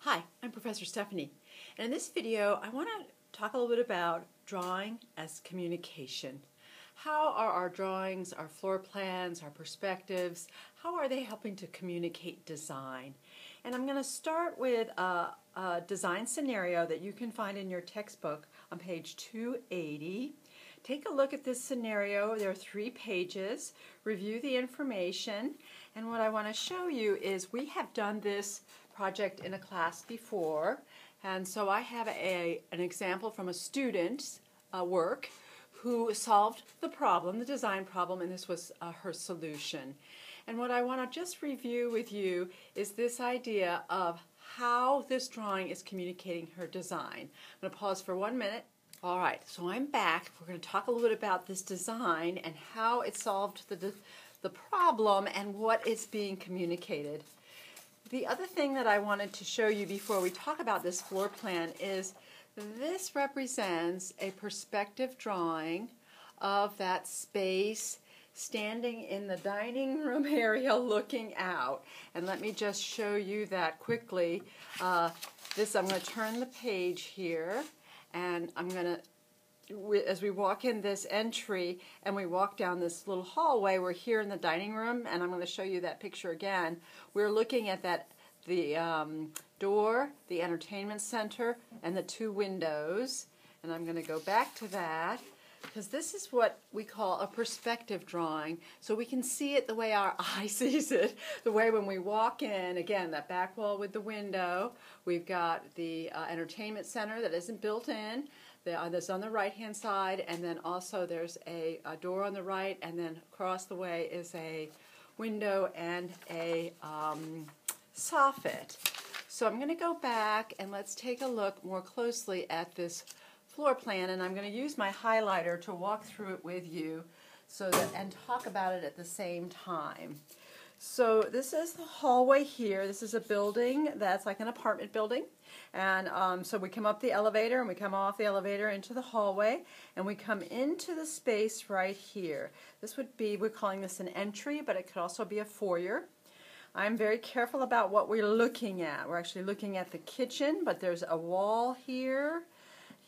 Hi, I'm Professor Stephanie, and in this video I want to talk a little bit about drawing as communication. How are our drawings, our floor plans, our perspectives, how are they helping to communicate design? And I'm going to start with a design scenario that you can find in your textbook on page 280. Take a look at this scenario. There are 3 pages. Review the information, and what I want to show you is we have done this project in a class before, and so I have an example from a student's work who solved the problem, the design problem, and this was her solution. And what I want to just review with you is this idea of how this drawing is communicating her design. I'm going to pause for 1 minute. All right, so I'm back. We're going to talk a little bit about this design and how it solved the problem and what is being communicated. The other thing that I wanted to show you before we talk about this floor plan is this represents a perspective drawing of that space standing in the dining room area looking out. And let me just show you that quickly. I'm going to turn the page here, and I'm going to, as we walk in this entry and we walk down this little hallway, we're here in the dining room, and I'm going to show you that picture again. We're looking at the door, the entertainment center, and the 2 windows. And I'm going to go back to that because this is what we call a perspective drawing. So we can see it the way our eye sees it, the way when we walk in, again, that back wall with the window. We've got the entertainment center that isn't built in. That's on the right-hand side, and then also there's a door on the right, and then across the way is a window and a soffit. So I'm going to go back and let's take a look more closely at this floor plan, and I'm going to use my highlighter to walk through it with you and talk about it at the same time. So this is the hallway here. This is a building that's like an apartment building. And so we come up the elevator and we come off the elevator into the hallway, and we come into the space right here. This would be, we're calling this an entry, but it could also be a foyer. I'm very careful about what we're looking at. We're actually looking at the kitchen, but there's a wall here.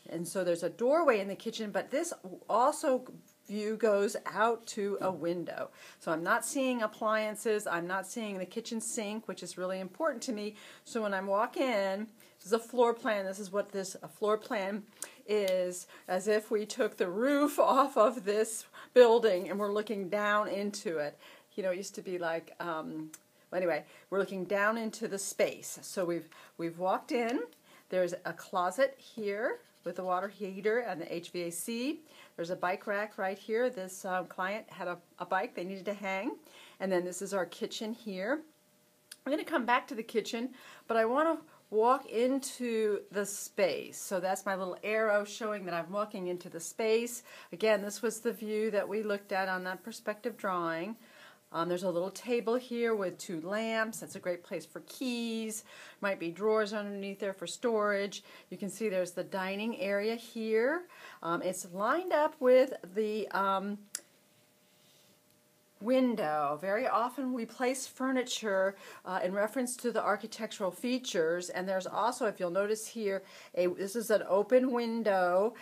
And so there's a doorway in the kitchen, but this also view goes out to a window. So I'm not seeing appliances, I'm not seeing the kitchen sink, which is really important to me. So when I walk in, this is a floor plan. This is what a floor plan is, as if we took the roof off of this building and we're looking down into it. You know, it used to be like, anyway, we're looking down into the space. So we've walked in. There's a closet here with the water heater and the HVAC. There's a bike rack right here. This client had a bike they needed to hang. And then this is our kitchen here. I'm going to come back to the kitchen, but I want to walk into the space. So that's my little arrow showing that I'm walking into the space. Again, this was the view that we looked at on that perspective drawing. There's a little table here with 2 lamps. That's a great place for keys. Might be drawers underneath there for storage. You can see there's the dining area here. It's lined up with the window. Very often we place furniture in reference to the architectural features, and there's also, if you'll notice here, this is an open window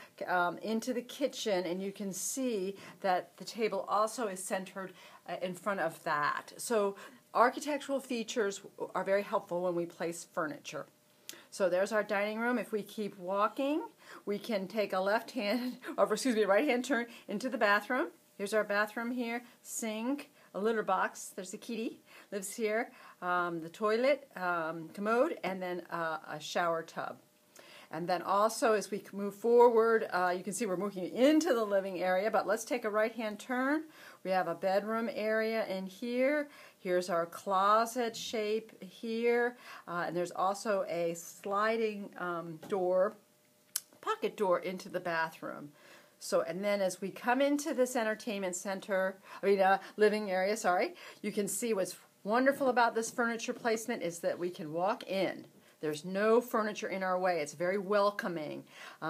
into the kitchen, and you can see that the table also is centered in front of that. So architectural features are very helpful when we place furniture. So there's our dining room. If we keep walking, we can take a right-hand turn into the bathroom. Here's our bathroom here, sink, a litter box. There's a kitty, lives here, the toilet, commode, and then a shower tub. And then also as we move forward, you can see we're moving into the living area, but let's take a right-hand turn. We have a bedroom area in here. Here's our closet shape here, and there's also a sliding door, pocket door into the bathroom. So, and then as we come into this living area, you can see what's wonderful about this furniture placement is that we can walk in. There's no furniture in our way. It's very welcoming.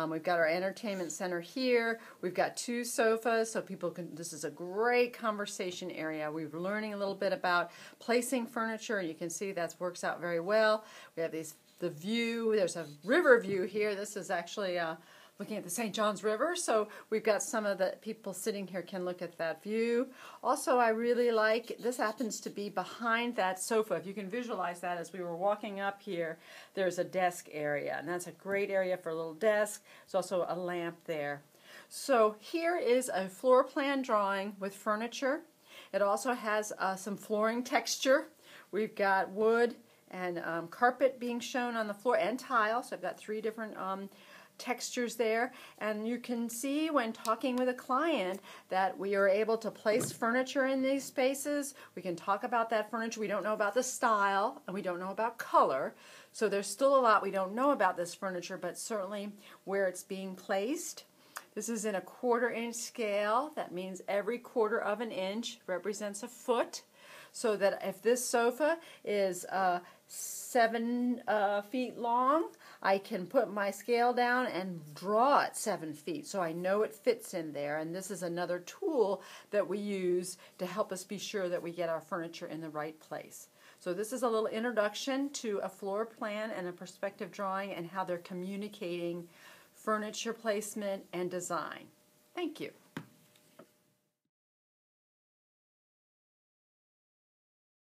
We've got our entertainment center here. We've got 2 sofas, so people can, this is a great conversation area. We're learning a little bit about placing furniture. You can see that works out very well. We have these the view. There's a river view here. This is actually looking at the St. Johns River, so we've got some of the people sitting here can look at that view. Also, I really like, this happens to be behind that sofa. If you can visualize that, as we were walking up here, there's a desk area, and that's a great area for a little desk. There's also a lamp there. So here is a floor plan drawing with furniture. It also has some flooring texture. We've got wood and carpet being shown on the floor, and tile, so I've got 3 different textures there, and you can see when talking with a client that we are able to place furniture in these spaces. We can talk about that furniture. We don't know about the style, and we don't know about color, so there's still a lot we don't know about this furniture, but certainly where it's being placed. This is in a 1/4 inch scale. That means every 1/4 of an inch represents a foot, so that if this sofa is 7 feet long, I can put my scale down and draw it 7 feet so I know it fits in there. And this is another tool that we use to help us be sure that we get our furniture in the right place. So this is a little introduction to a floor plan and a perspective drawing and how they're communicating furniture placement and design. Thank you.